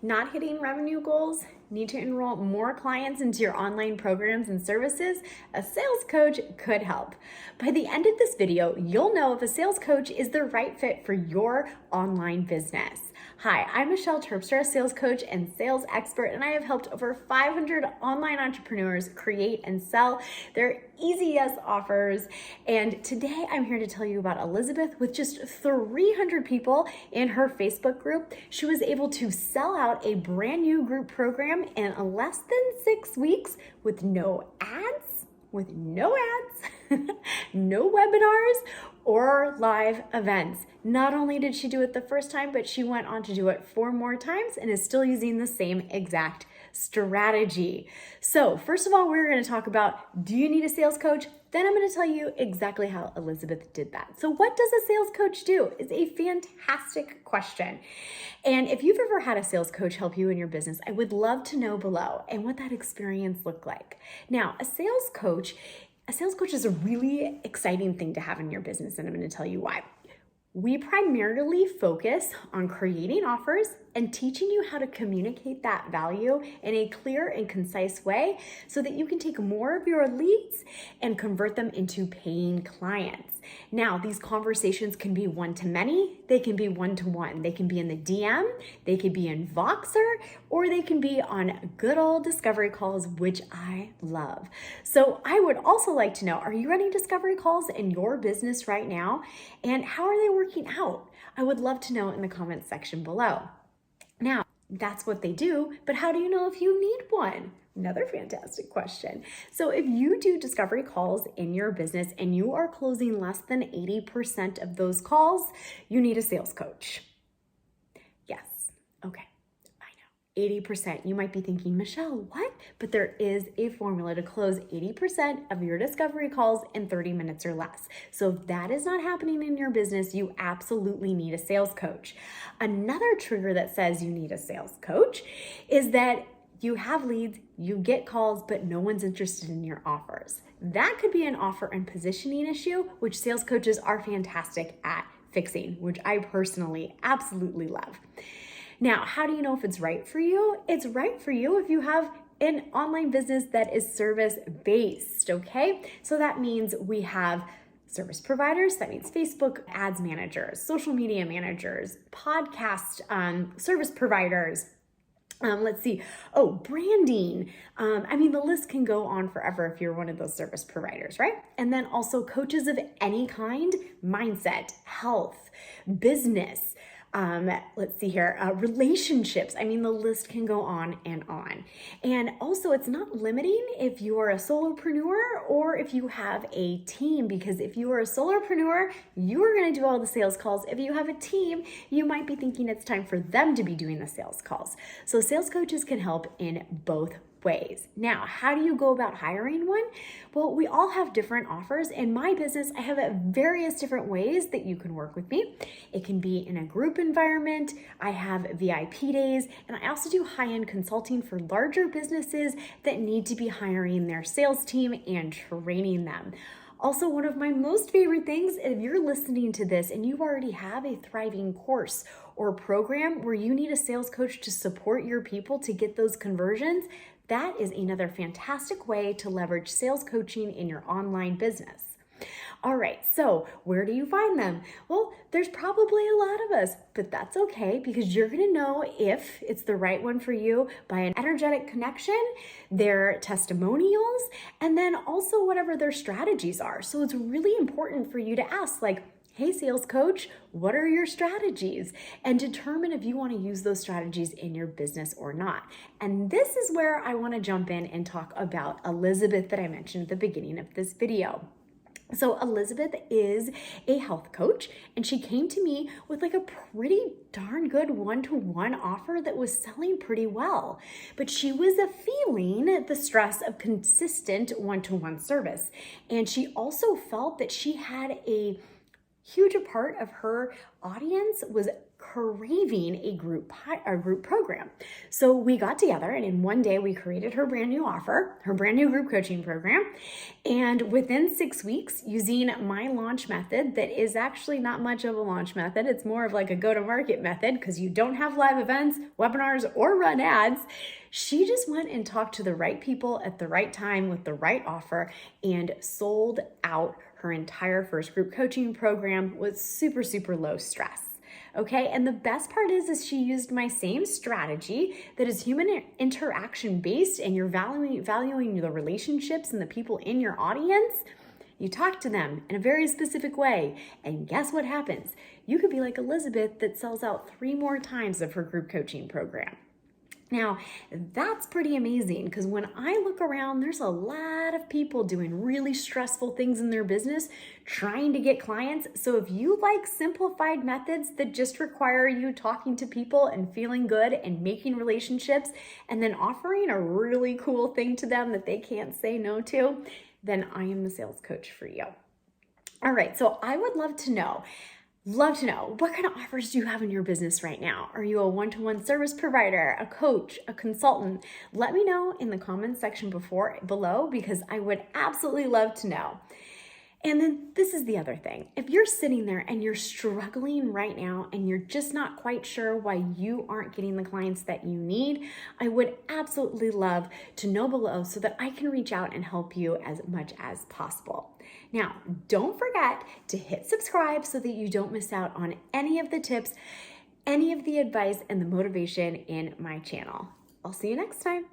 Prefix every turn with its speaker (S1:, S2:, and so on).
S1: Not hitting revenue goals? Need to enroll more clients into your online programs and services? A sales coach could help. By the end of this video, you'll know if a sales coach is the right fit for your online business. Hi, I'm Michelle Terpstra, sales coach and sales expert, and I have helped over 500 online entrepreneurs create and sell their easy yes offers. And today I'm here to tell you about Elizabeth. With just 300 people in her Facebook group, she was able to sell out a brand new group program in less than 6 weeks with no ads, no webinars, or live events. Not only did she do it the first time, but she went on to do it 4 more times and is still using the same exact strategy. So first of all, we're going to talk about, do you need a sales coach? Then I'm going to tell you exactly how Elizabeth did that. So what does a sales coach do? It's a fantastic question. And if you've ever had a sales coach help you in your business, I would love to know below and what that experience looked like. Now, a sales coach is a really exciting thing to have in your business, and I'm going to tell you why. We primarily focus on creating offers and teaching you how to communicate that value in a clear and concise way so that you can take more of your leads and convert them into paying clients. Now, these conversations can be one-to-many, they can be one-to-one, they can be in the DM, they can be in Voxer, or they can be on good old discovery calls, which I love. So I would also like to know, are you running discovery calls in your business right now? And how are they working out? I would love to know in the comments section below. Now, that's what they do, but how do you know if you need one? Another fantastic question. So if you do discovery calls in your business and you are closing less than 80% of those calls, you need a sales coach. Yes, okay. 80%. You might be thinking, Michelle, what? But there is a formula to close 80% of your discovery calls in 30 minutes or less. So if that is not happening in your business, you absolutely need a sales coach. Another trigger that says you need a sales coach is that you have leads, you get calls, but no one's interested in your offers. That could be an offer and positioning issue, which sales coaches are fantastic at fixing, which I personally absolutely love. Now, how do you know if it's right for you? It's right for you if you have an online business that is service-based, okay? So that means we have service providers, that means Facebook ads managers, social media managers, podcast service providers, branding. The list can go on forever if you're one of those service providers, right? And then also coaches of any kind, mindset, health, business, relationships. The list can go on and on. And also it's not limiting if you are a solopreneur or if you have a team, because if you are a solopreneur, you are going to do all the sales calls. If you have a team, you might be thinking it's time for them to be doing the sales calls. So sales coaches can help in both ways. Now, how do you go about hiring one? Well, we all have different offers. In my business, I have various different ways that you can work with me. It can be in a group environment. I have VIP days, and I also do high-end consulting for larger businesses that need to be hiring their sales team and training them. Also, one of my most favorite things, if you're listening to this and you already have a thriving course or program where you need a sales coach to support your people to get those conversions, that is another fantastic way to leverage sales coaching in your online business. All right, so where do you find them? Well, there's probably a lot of us, but that's okay because you're gonna know if it's the right one for you by an energetic connection, their testimonials, and then also whatever their strategies are. So it's really important for you to ask, hey, sales coach, what are your strategies? And determine if you want to use those strategies in your business or not. And this is where I want to jump in and talk about Elizabeth that I mentioned at the beginning of this video. So Elizabeth is a health coach, and she came to me with a pretty darn good one-to-one offer that was selling pretty well. But she was feeling the stress of consistent one-to-one service. And she also felt that she had a huge part of her audience was craving a group program. So we got together, and in one day we created her brand new offer, her brand new group coaching program. And within 6 weeks, using my launch method, that is actually not much of a launch method, it's more of like a go-to-market method because you don't have live events, webinars, or run ads. She just went and talked to the right people at the right time with the right offer and sold out her entire first group coaching program with super, super low stress. Okay, and the best part is she used my same strategy that is human interaction based, and you're valuing the relationships and the people in your audience. You talk to them in a very specific way, and guess what happens? You could be like Elizabeth that sells out 3 more times of her group coaching program. Now, that's pretty amazing because when I look around, there's a lot of people doing really stressful things in their business, trying to get clients. So if you like simplified methods that just require you talking to people and feeling good and making relationships and then offering a really cool thing to them that they can't say no to, then I am the sales coach for you. All right, so I would love to know what kind of offers do you have in your business right now? Are you a one-to-one service provider, a coach, a consultant? Let me know in the comments section below because I would absolutely love to know. And then this is the other thing. If you're sitting there and you're struggling right now and you're just not quite sure why you aren't getting the clients that you need, I would absolutely love to know below so that I can reach out and help you as much as possible. Now, don't forget to hit subscribe so that you don't miss out on any of the tips, any of the advice, and the motivation in my channel. I'll see you next time.